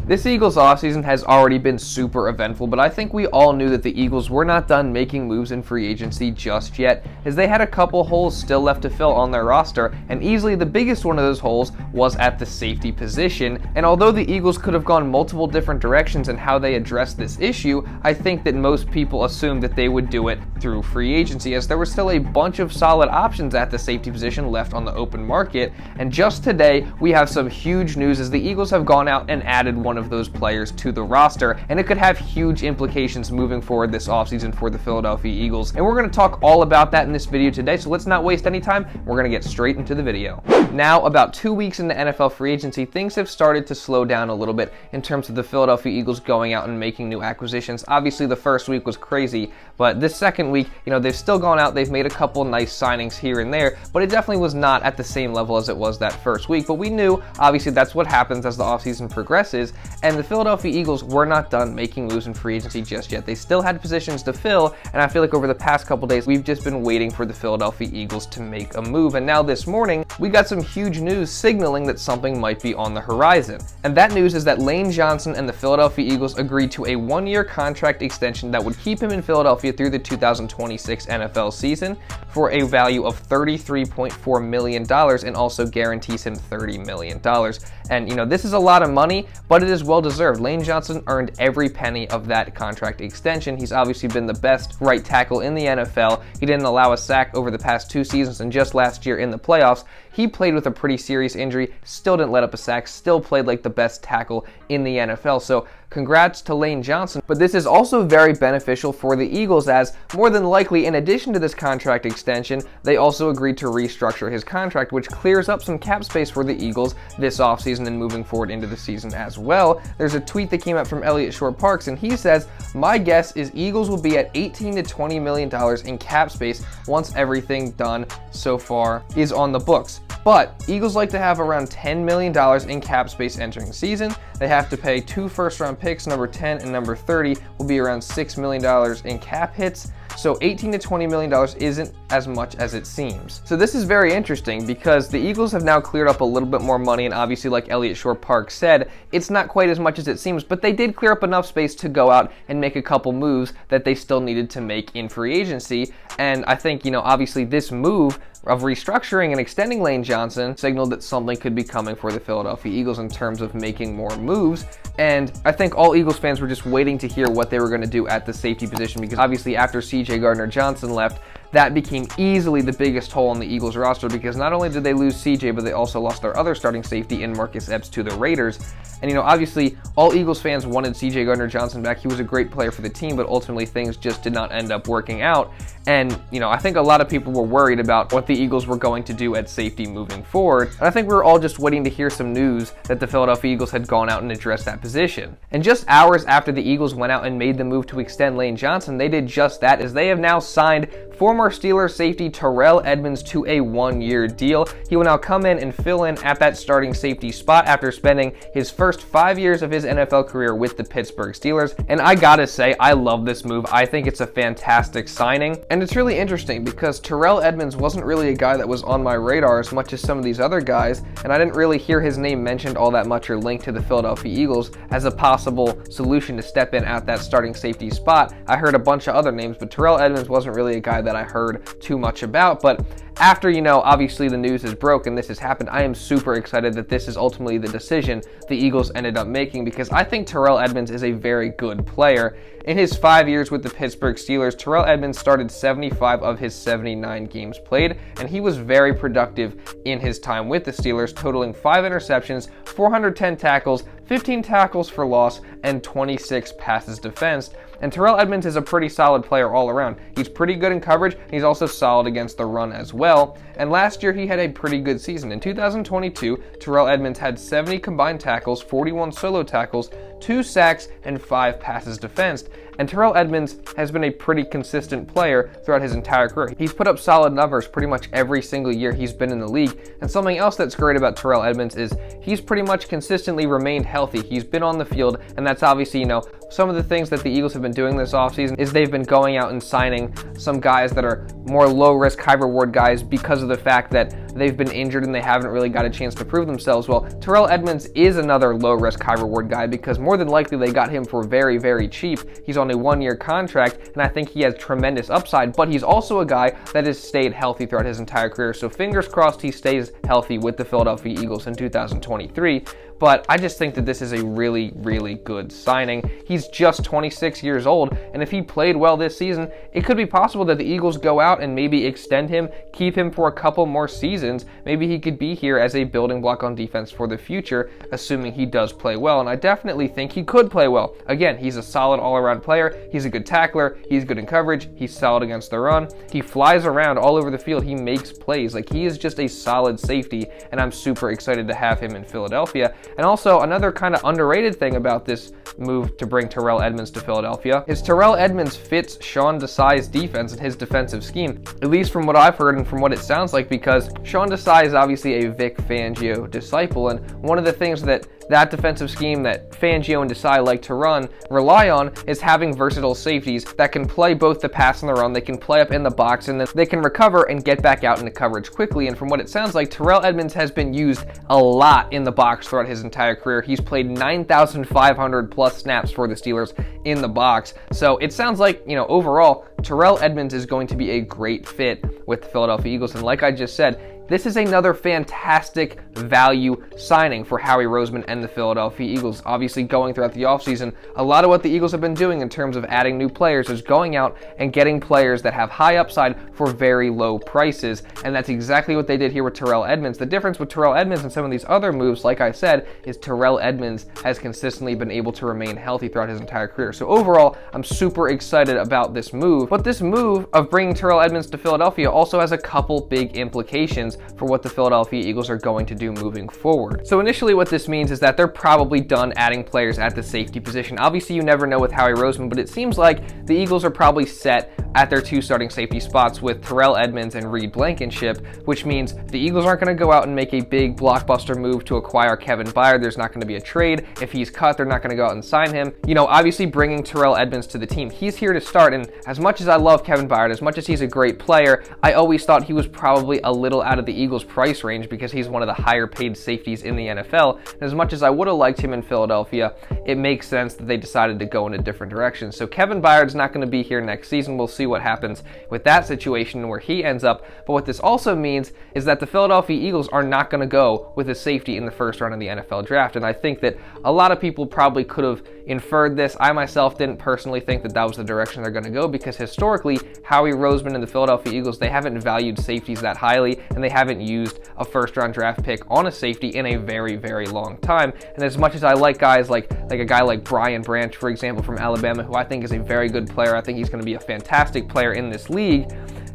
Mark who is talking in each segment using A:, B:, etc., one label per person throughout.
A: This Eagles offseason has already been super eventful, but I think we all knew that the Eagles were not done making moves in free agency just yet, as they had a couple holes still left to fill on their roster, and easily the biggest one of those holes was at the safety position. And although the Eagles could have gone multiple different directions in how they addressed this issue, I think that most people assumed that they would do it through free agency, as there were still a bunch of solid options at the safety position left on the open market. And just today, we have some huge news as the Eagles have gone out and added one of those players to the roster, and it could have huge implications moving forward this offseason for the Philadelphia Eagles. And we're going to talk all about that in this video today, so let's not waste any time. We're going to get straight into the video. Now, about 2 weeks into NFL free agency, things have started to slow down a little bit in terms of the Philadelphia Eagles going out and making new acquisitions. Obviously, the first week was crazy, but this second week, they've still gone out, they've made a couple nice signings here and there, but it definitely was not at the same level as it was that first week. But we knew, obviously, that's what happens as the offseason progresses, and the Philadelphia Eagles were not done making moves in free agency just yet. They still had positions to fill, and I feel like over the past couple days, we've just been waiting for the Philadelphia Eagles to make a move. And now this morning, we got some huge news signaling that something might be on the horizon. And that news is that Lane Johnson and the Philadelphia Eagles agreed to a one-year contract extension that would keep him in Philadelphia through the 2026 NFL season for a value of $33.4 million and also guarantees him $30 million. And, this is a lot of money, but it is well deserved. Lane Johnson earned every penny of that contract extension. He's obviously been the best right tackle in the NFL. He didn't allow a sack over the past 2 seasons, and just last year in the playoffs, he played with a pretty serious injury, still didn't let up a sack, still played like the best tackle in the NFL. So congrats to Lane Johnson. But this is also very beneficial for the Eagles, as more than likely, in addition to this contract extension, they also agreed to restructure his contract, which clears up some cap space for the Eagles this offseason and moving forward into the season as well. There's a tweet that came out from Elliott Short-Parks, and he says, "My guess is Eagles will be at $18 to $20 million in cap space once everything done so far is on the books. But Eagles like to have around $10 million in cap space entering the season. They have to pay 2 first-round picks, number 10 and number 30 will be around $6 million in cap hits. So $18 to $20 million isn't as much as it seems." So this is very interesting because the Eagles have now cleared up a little bit more money, and obviously, like Elliott Short-Parks said, it's not quite as much as it seems, but they did clear up enough space to go out and make a couple moves that they still needed to make in free agency. And I think, obviously this move of restructuring and extending Lane Johnson signaled that something could be coming for the Philadelphia Eagles in terms of making more moves. And I think all Eagles fans were just waiting to hear what they were going to do at the safety position, because obviously after CJ Gardner-Johnson left, that became easily the biggest hole on the Eagles roster, because not only did they lose CJ, but they also lost their other starting safety in Marcus Epps to the Raiders. And obviously all Eagles fans wanted CJ Gardner-Johnson back. He was a great player for the team, but ultimately things just did not end up working out. And, I think a lot of people were worried about what the Eagles were going to do at safety moving forward. And I think we were all just waiting to hear some news that the Philadelphia Eagles had gone out and addressed that position. And just hours after the Eagles went out and made the move to extend Lane Johnson, they did just that, as they have now signed former Steelers safety Terrell Edmunds to a 1-year deal. He will now come in and fill in at that starting safety spot after spending his first 5 years of his NFL career with the Pittsburgh Steelers. And I gotta say, I love this move. I think it's a fantastic signing. And it's really interesting because Terrell Edmonds wasn't really a guy that was on my radar as much as some of these other guys, and I didn't really hear his name mentioned all that much or linked to the Philadelphia Eagles as a possible solution to step in at that starting safety spot. I heard a bunch of other names, but Terrell Edmonds wasn't really a guy that I heard too much about. But after, obviously the news is broke and this has happened, I am super excited that this is ultimately the decision the Eagles ended up making, because I think Terrell Edmonds is a very good player. In his 5 years with the Pittsburgh Steelers, Terrell Edmonds started 75 of his 79 games played, and he was very productive in his time with the Steelers, totaling 5 interceptions, 410 tackles, 15 tackles for loss, and 26 passes defensed. And Terrell Edmonds is a pretty solid player all around. He's pretty good in coverage, and he's also solid against the run as well. And last year, he had a pretty good season. In 2022, Terrell Edmonds had 70 combined tackles, 41 solo tackles, 2 sacks, and 5 passes defensed. And Terrell Edmonds has been a pretty consistent player throughout his entire career. He's put up solid numbers pretty much every single year he's been in the league. And something else that's great about Terrell Edmonds is he's pretty much consistently remained healthy. He's been on the field, and that's obviously, some of the things that the Eagles have been doing this offseason is they've been going out and signing some guys that are more low-risk, high-reward guys because of the fact that they've been injured and they haven't really got a chance to prove themselves. Well, Terrell Edmonds is another low-risk, high-reward guy because more than likely they got him for very, very cheap. He's on a one-year contract, and I think he has tremendous upside, but he's also a guy that has stayed healthy throughout his entire career, so fingers crossed he stays healthy with the Philadelphia Eagles in 2023. But I just think that this is a really, really good signing. He's just 26 years old, and if he played well this season, it could be possible that the Eagles go out and maybe extend him, keep him for a couple more seasons. Maybe he could be here as a building block on defense for the future, assuming he does play well, and I definitely think he could play well. Again, he's a solid all-around player. He's a good tackler. He's good in coverage. He's solid against the run. He flies around all over the field. He makes plays. Like, he is just a solid safety, and I'm super excited to have him in Philadelphia. And also, another kind of underrated thing about this move to bring Terrell Edmonds to Philadelphia is Terrell Edmonds fits Sean Desai's defense and his defensive scheme, at least from what I've heard and from what it sounds like, because Sean Desai is obviously a Vic Fangio disciple, and one of the things that defensive scheme that Fangio and Desai like to rely on is having versatile safeties that can play both the pass and the run. They can play up in the box, and then they can recover and get back out into coverage quickly. And from what it sounds like, Terrell Edmonds has been used a lot in the box throughout his entire career. He's played 9,500 plus snaps for the Steelers in the box. So it sounds like, overall, Terrell Edmonds is going to be a great fit with the Philadelphia Eagles. And like I just said, this is another fantastic value signing for Howie Roseman and the Philadelphia Eagles. Obviously, going throughout the offseason, a lot of what the Eagles have been doing in terms of adding new players is going out and getting players that have high upside for very low prices, and that's exactly what they did here with Terrell Edmonds. The difference with Terrell Edmonds and some of these other moves, like I said, is Terrell Edmonds has consistently been able to remain healthy throughout his entire career. So overall, I'm super excited about this move, but this move of bringing Terrell Edmonds to Philadelphia also has a couple big implications for what the Philadelphia Eagles are going to do moving forward. So initially what this means is that they're probably done adding players at the safety position. Obviously, you never know with Howie Roseman, but it seems like the Eagles are probably set at their two starting safety spots with Terrell Edmonds and Reed Blankenship, which means the Eagles aren't going to go out and make a big blockbuster move to acquire Kevin Byard. There's not going to be a trade. If he's cut, they're not going to go out and sign him. Obviously bringing Terrell Edmonds to the team, he's here to start, and as much as I love Kevin Byard, as much as he's a great player, I always thought he was probably a little out of the Eagles' price range because he's one of the higher paid safeties in the NFL. And as much as I would have liked him in Philadelphia, it makes sense that they decided to go in a different direction. So Kevin Byard's not going to be here next season. We'll see what happens with that situation and where he ends up. But what this also means is that the Philadelphia Eagles are not going to go with a safety in the first round of the NFL draft. And I think that a lot of people probably could have inferred this. I myself didn't personally think that that was the direction they're going to go because historically, Howie Roseman and the Philadelphia Eagles, they haven't valued safeties that highly, and they haven't used a first-round draft pick on a safety in a very, very long time. And as much as I like guys like a guy like Brian Branch, for example, from Alabama, who I think is a very good player, I think he's going to be a fantastic player in this league,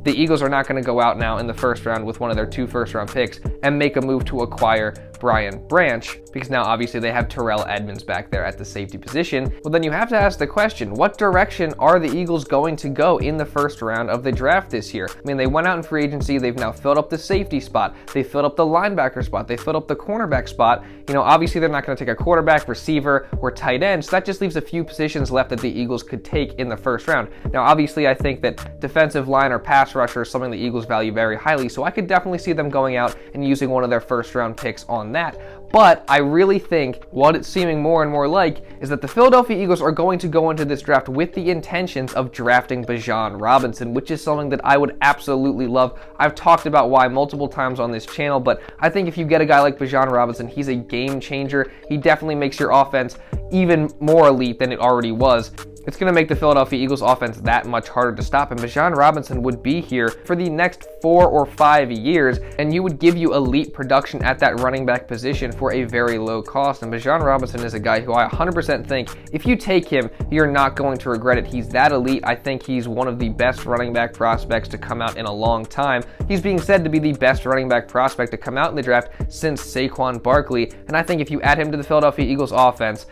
A: the Eagles are not going to go out now in the first round with one of their 2 first-round picks and make a move to acquire Brian Branch, because now obviously they have Terrell Edmonds back there at the safety position. Well, then you have to ask the question, what direction are the Eagles going to go in the first round of the draft this year? I mean, they went out in free agency, they've now filled up the safety spot, they filled up the linebacker spot, they filled up the cornerback spot. Obviously they're not going to take a quarterback, receiver, or tight end, so that just leaves a few positions left that the Eagles could take in the first round. Now, obviously I think that defensive line or pass rusher is something the Eagles value very highly, so I could definitely see them going out and using one of their first-round picks on that. But I really think what it's seeming more and more like is that the Philadelphia Eagles are going to go into this draft with the intentions of drafting Bijon Robinson, which is something that I would absolutely love. I've talked about why multiple times on this channel, but I think if you get a guy like Bijon Robinson, he's a game changer. He definitely makes your offense even more elite than it already was. It's going to make the Philadelphia Eagles offense that much harder to stop, and Bijon Robinson would be here for the next 4 or 5 years, and you would give you elite production at that running back position for a very low cost. And Bijon Robinson is a guy who I 100% think if you take him, you're not going to regret it. He's that elite. I think he's one of the best running back prospects to come out in a long time. He's being said to be the best running back prospect to come out in the draft since Saquon Barkley, and I think if you add him to the Philadelphia Eagles offense,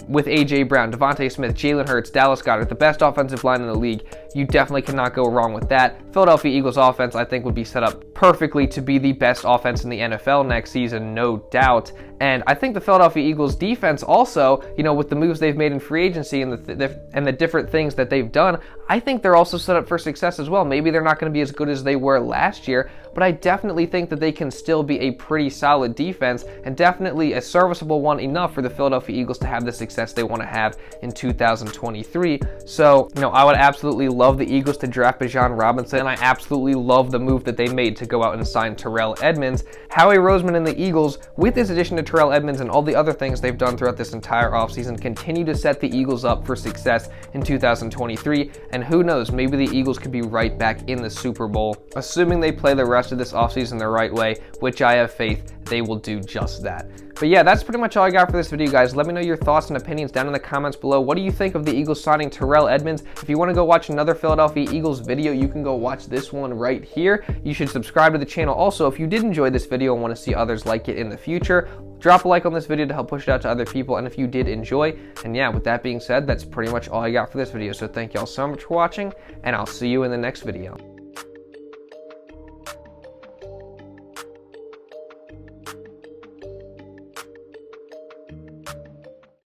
A: with A.J. Brown, Devontae Smith, Jalen Hurts, Dallas Goedert, the best offensive line in the league, you definitely cannot go wrong with that. Philadelphia Eagles offense, I think, would be set up perfectly to be the best offense in the NFL next season, no doubt. And I think the Philadelphia Eagles defense also, with the moves they've made in free agency and the different things that they've done, I think they're also set up for success as well. Maybe they're not going to be as good as they were last year, but I definitely think that they can still be a pretty solid defense and definitely a serviceable one enough for the Philadelphia Eagles to have the success they want to have in 2023. So, I would absolutely love the Eagles to draft Bijon Robinson, and I absolutely love the move that they made to go out and sign Terrell Edmonds. Howie Roseman and the Eagles, with this addition to Terrell Edmonds and all the other things they've done throughout this entire offseason, continue to set the Eagles up for success in 2023, and who knows, maybe the Eagles could be right back in the Super Bowl, assuming they play the rest of this offseason the right way, which I have faith they will do just that. But yeah, that's pretty much all I got for this video, guys. Let me know your thoughts and opinions down in the comments below. What do you think of the Eagles signing Terrell Edmonds? If you want to go watch another Philadelphia Eagles video, you can go watch this one right here. You should subscribe to the channel. Also, if you did enjoy this video and want to see others like it in the future, drop a like on this video to help push it out to other people. And if you did enjoy, and yeah, with that being said, that's pretty much all I got for this video. So thank y'all so much for watching, and I'll see you in the next video.